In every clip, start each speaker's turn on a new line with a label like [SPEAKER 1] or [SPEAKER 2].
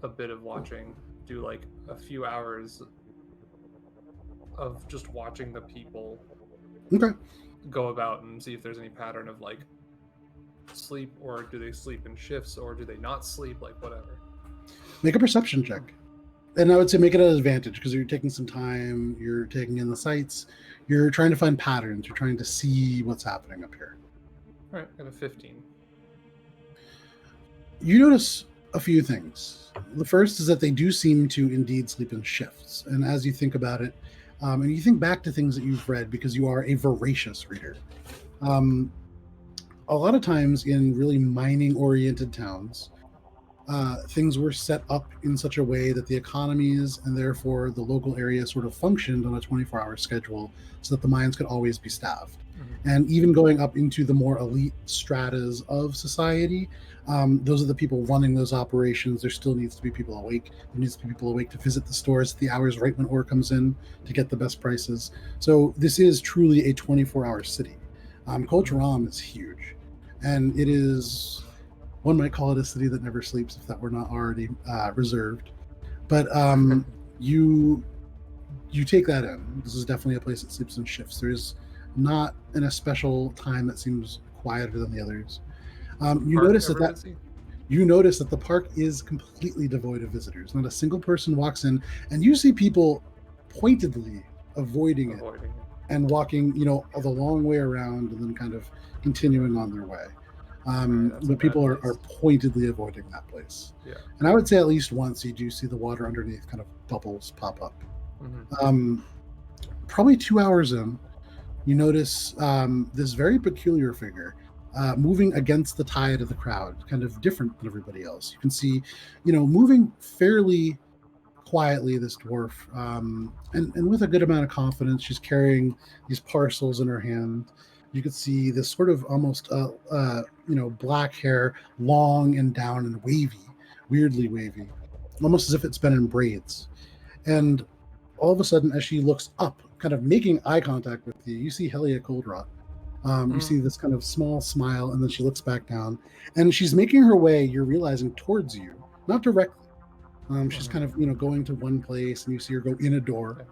[SPEAKER 1] a bit of watching, do like a few hours of just watching the people
[SPEAKER 2] Okay.
[SPEAKER 1] go about and see if there's any pattern of like sleep, or do they sleep in shifts, or do they not sleep, like whatever.
[SPEAKER 2] Make a perception check. And I would say make it an advantage because you're taking some time, you're taking in the sights, you're trying to find patterns, you're trying to see what's happening up here.
[SPEAKER 1] All right, got a 15.
[SPEAKER 2] You notice a few things. The first is that they do seem to indeed sleep in shifts. And as you think about it, and you think back to things that you've read because you are a voracious reader, a lot of times in really mining oriented towns, things were set up in such a way that the economies and therefore the local area sort of functioned on a 24-hour schedule so that the mines could always be staffed. And even going up into the more elite stratas of society, those are the people running those operations. There still needs to be people awake. There needs to be people awake to visit the stores at the hours right when ore comes in to get the best prices. So this is truly a 24-hour city. Kol Charam is huge. And it is, one might call it a city that never sleeps if that were not already reserved. But you take that in. This is definitely a place that sleeps in shifts. There's not in a special time that seems quieter than the others. You notice that the park is completely devoid of visitors. Not a single person walks in, and you see people pointedly avoiding it and walking, the long way around and then kind of continuing on their way. But people are pointedly avoiding that place.
[SPEAKER 1] Yeah.
[SPEAKER 2] And I would say at least once you do see the water underneath kind of bubbles pop up. Probably 2 hours in, you notice this very peculiar figure moving against the tide of the crowd, kind of different than everybody else. You can see, moving fairly quietly, this dwarf, and with a good amount of confidence. She's carrying these parcels in her hand. You could see this sort of almost, black hair, long and down and wavy, weirdly wavy, almost as if it's been in braids. And all of a sudden, as she looks up, kind of making eye contact with you, you see Helia Coldrot. You see this kind of small smile, and then she looks back down, and she's making her way, you're realizing, towards you, not directly. She's kind of, going to one place, and you see her go in a door.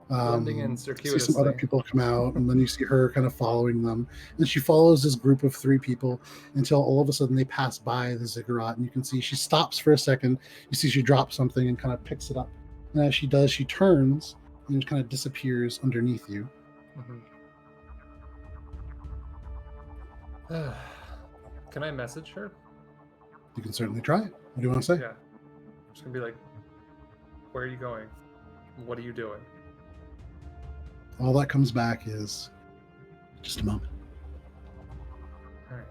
[SPEAKER 1] Blending in
[SPEAKER 2] You see
[SPEAKER 1] circuitously.
[SPEAKER 2] some other people come out, and then you see her kind of following them. And she follows this group of 3 people until all of a sudden they pass by the ziggurat, and you can see she stops for a second. You see she drops something and kind of picks it up. And as she does, she turns and kind of disappears underneath you.
[SPEAKER 1] Can I message her?
[SPEAKER 2] You can certainly try it. What do you want to say?
[SPEAKER 1] Yeah. I'm just going to be like, where are you going? What are you doing?
[SPEAKER 2] All that comes back is just a moment.
[SPEAKER 1] All right.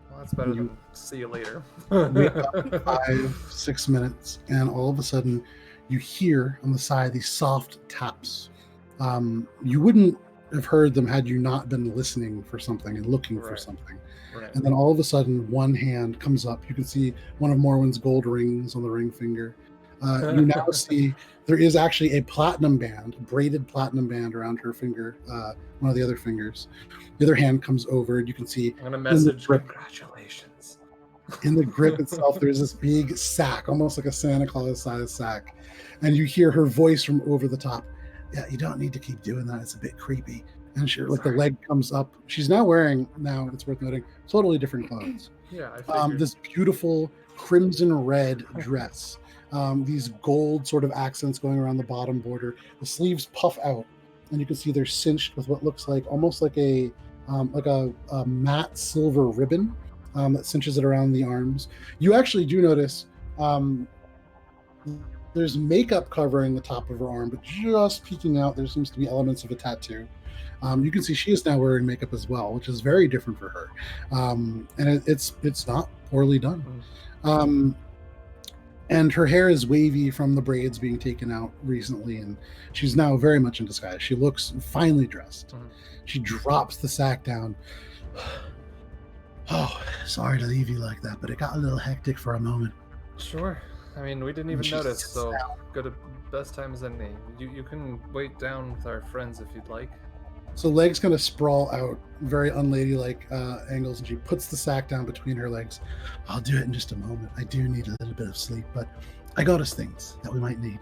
[SPEAKER 1] Well, that's better than see you later.
[SPEAKER 2] 5-6 minutes, and all of a sudden you hear on the side these soft taps. You wouldn't have heard them had you not been listening for something and looking for something.
[SPEAKER 1] Right.
[SPEAKER 2] And then all of a sudden one hand comes up. You can see one of Morwen's gold rings on the ring finger. You now see there is actually a platinum band, a braided platinum band around her finger, one of the other fingers. The other hand comes over, and you can see
[SPEAKER 1] I'm going to message, congratulations.
[SPEAKER 2] In the grip itself, there's this big sack, almost like a Santa Claus size sack. And you hear her voice from over the top. Yeah, you don't need to keep doing that. It's a bit creepy. And she, like, the leg comes up. She's now wearing, it's worth noting, totally different clothes.
[SPEAKER 1] Yeah, I figured.
[SPEAKER 2] This beautiful crimson red dress. These gold sort of accents going around the bottom border. The sleeves puff out, and you can see they're cinched with what looks like almost like a matte silver ribbon that cinches it around the arms. You actually do notice there's makeup covering the top of her arm, but just peeking out, there seems to be elements of a tattoo. You can see she is now wearing makeup as well, which is very different for her, and it's not poorly done. And her hair is wavy from the braids being taken out recently, and she's now very much in disguise. She looks finely dressed. She drops the sack down. Oh, sorry to leave you like that, but it got a little hectic for a moment.
[SPEAKER 1] Sure. I mean, we didn't even notice, so good. Best time is any. You can wait down with our friends if you'd like.
[SPEAKER 2] So legs kind of sprawl out, very unladylike angles, and she puts the sack down between her legs. I'll do it in just a moment. I do need a little bit of sleep, but I got us things that we might need.